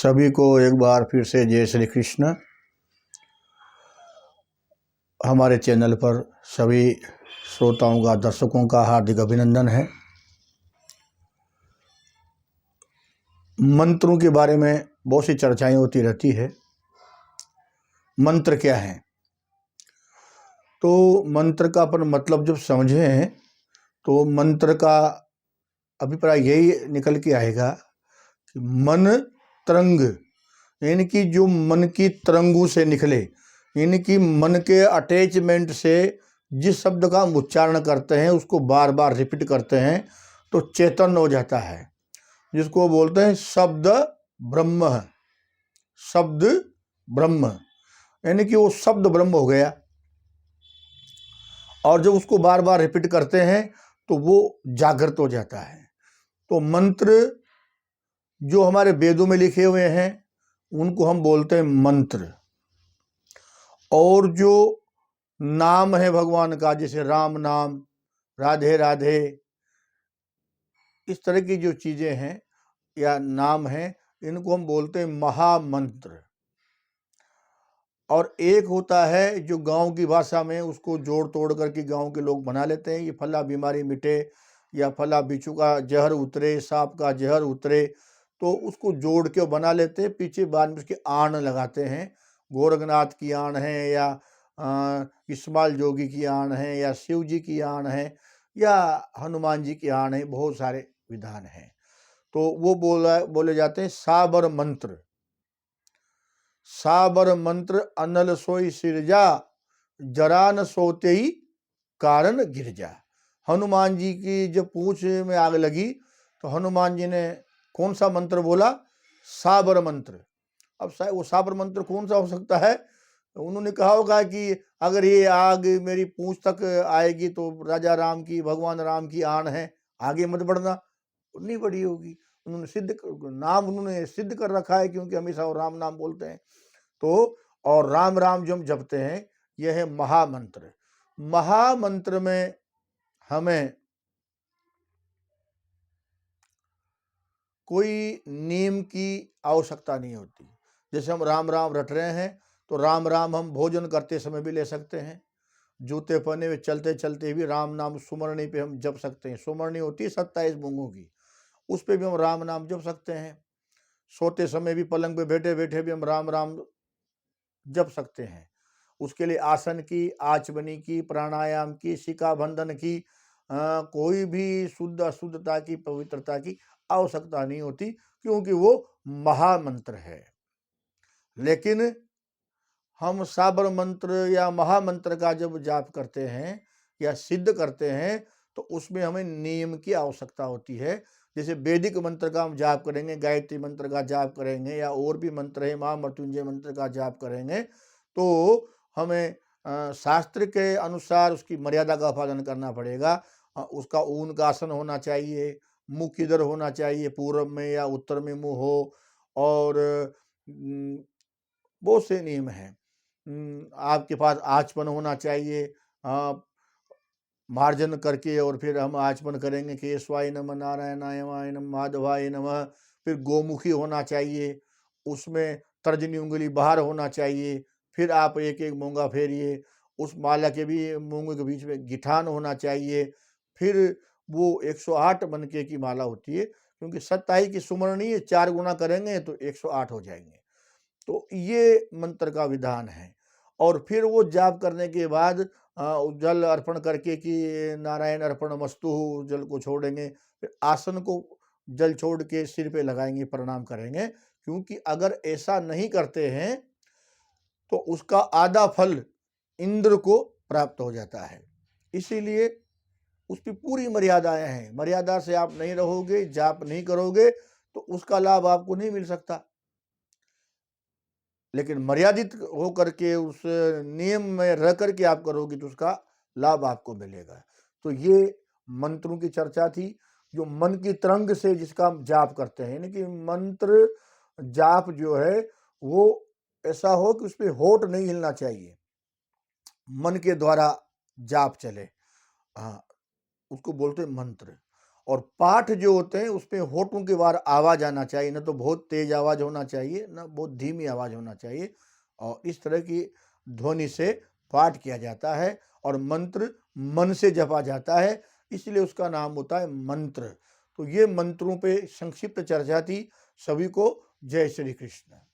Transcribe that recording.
सभी को एक बार फिर से जय श्री कृष्ण। हमारे चैनल पर सभी श्रोताओं का, दर्शकों का हार्दिक अभिनंदन है। मंत्रों के बारे में बहुत सी चर्चाएं होती रहती है। मंत्र क्या है? तो मंत्र का अपन मतलब जब समझे हैं तो मंत्र का अभिप्राय यही निकल के आएगा कि मन तरंग, यानी कि जो मन की तरंगों से निकले, यानी कि मन के अटैचमेंट से जिस शब्द का हम उच्चारण करते हैं उसको बार बार रिपीट करते हैं तो चेतन हो जाता है, जिसको बोलते हैं शब्द ब्रह्म। शब्द ब्रह्म यानी कि वो शब्द ब्रह्म हो गया। और जब उसको बार बार रिपीट करते हैं तो वो जागृत हो जाता है। तो मंत्र जो हमारे वेदों में लिखे हुए हैं उनको हम बोलते हैं मंत्र। और जो नाम है भगवान का, जैसे राम नाम, राधे राधे, इस तरह की जो चीजें हैं या नाम हैं, इनको हम बोलते हैं महामंत्र। और एक होता है जो गांव की भाषा में उसको जोड़ तोड़ करके गांव के लोग बना लेते हैं, ये फला बीमारी मिटे या फला बिच्छू का जहर उतरे, सांप का जहर उतरे, तो उसको जोड़ के बना लेते हैं। पीछे बाद में उसकी आण लगाते हैं, गोरखनाथ की आण है या इस्माइल जोगी की आण है या शिव जी की आण है या हनुमान जी की आण है, बहुत सारे विधान हैं। तो वो बोले जाते हैं साबर मंत्र। साबर मंत्र अनल सोई सिरजा, जरा न सोते ही कारण गिरजा। हनुमान जी की जब पूंछ में आग लगी तो हनुमान जी ने कौन सा मंत्र बोला? साबर मंत्र। अब वो साबर मंत्र कौन सा हो सकता है? उन्होंने कहा होगा कि अगर ये आग मेरी पूंछ तक आएगी तो राजा राम की, भगवान राम की आण है, आगे मत बढ़ना। नहीं बढ़ी होगी। उन्होंने नाम उन्होंने सिद्ध कर रखा है, क्योंकि हमेशा वो राम नाम बोलते हैं। तो और राम राम जो हम जपते हैं, यह है महामंत्र। महामंत्र में हमें कोई नियम की आवश्यकता नहीं होती। जैसे हम राम राम रट रहे हैं तो राम राम हम भोजन करते समय भी ले सकते हैं, जूते पहने हुए चलते चलते भी राम नाम सुमरणी पे हम जप सकते हैं। सुमरणी होती है 27 मूंगों की, उस पे भी हम राम नाम जप सकते हैं। सोते समय भी, पलंग पे बैठे बैठे भी हम राम राम जप सकते हैं। उसके लिए आसन की, आचमनी की, प्राणायाम की, शिखा बंधन की, कोई भी शुद्ध अशुद्धता की, पवित्रता की आवश्यकता नहीं होती, क्योंकि वो महामंत्र है। लेकिन हम साबर मंत्र या महामंत्र का जब जाप करते हैं या सिद्ध करते हैं तो उसमें हमें नियम की आवश्यकता होती है। जैसे वैदिक मंत्र का हम जाप करेंगे, गायत्री मंत्र का जाप करेंगे या और भी मंत्र है, महामृत्युंजय मंत्र का जाप करेंगे, तो हमें शास्त्र के अनुसार उसकी मर्यादा का पालन करना पड़ेगा। उसका ऊन का आसन होना चाहिए, मुख किधर होना चाहिए, पूर्व में या उत्तर में मुंह हो, और बहुत से नियम हैं। आपके पास आचमन होना चाहिए, मार्जन करके और फिर हम आचमन करेंगे, केशवाय नमः, नारायणाय नमः, माधवाय नमः। फिर गोमुखी होना चाहिए, उसमें तर्जनी उंगली बाहर होना चाहिए। फिर आप एक एक मूंगा फेरिए, उस माला के भी मूंगे के बीच में गिठान होना चाहिए। फिर वो 108 मनके की माला होती है, क्योंकि 27 की सुमरणी 4 गुना करेंगे तो 108 हो जाएंगे। तो ये मंत्र का विधान है। और फिर वो जाप करने के बाद जल अर्पण करके कि नारायण अर्पण मस्तु, जल को छोड़ेंगे, फिर आसन को जल छोड़ के सिर पे लगाएंगे, प्रणाम करेंगे। क्योंकि अगर ऐसा नहीं करते हैं तो उसका आधा फल इंद्र को प्राप्त हो जाता है। इसीलिए उसकी पूरी मर्यादाएं हैं। मर्यादा से आप नहीं रहोगे, जाप नहीं करोगे तो उसका लाभ आपको नहीं मिल सकता। लेकिन मर्यादित होकर के, उस नियम में रह करके आप करोगे तो उसका लाभ आपको मिलेगा। तो ये मंत्रों की चर्चा थी, जो मन की तरंग से जिसका हम जाप करते हैं। यानी कि मंत्र जाप जो है वो ऐसा हो कि उसपे होठ नहीं हिलना चाहिए, मन के द्वारा जाप चले, हाँ, उसको बोलते हैं मंत्र। और पाठ जो होते हैं उसमें होठों के बाहर आवाज़ आना चाहिए, ना तो बहुत तेज आवाज़ होना चाहिए, ना बहुत धीमी आवाज़ होना चाहिए। और इस तरह की ध्वनि से पाठ किया जाता है और मंत्र मन से जपा जाता है, इसलिए उसका नाम होता है मंत्र। तो ये मंत्रों पे संक्षिप्त चर्चा थी। सभी को जय श्री कृष्ण।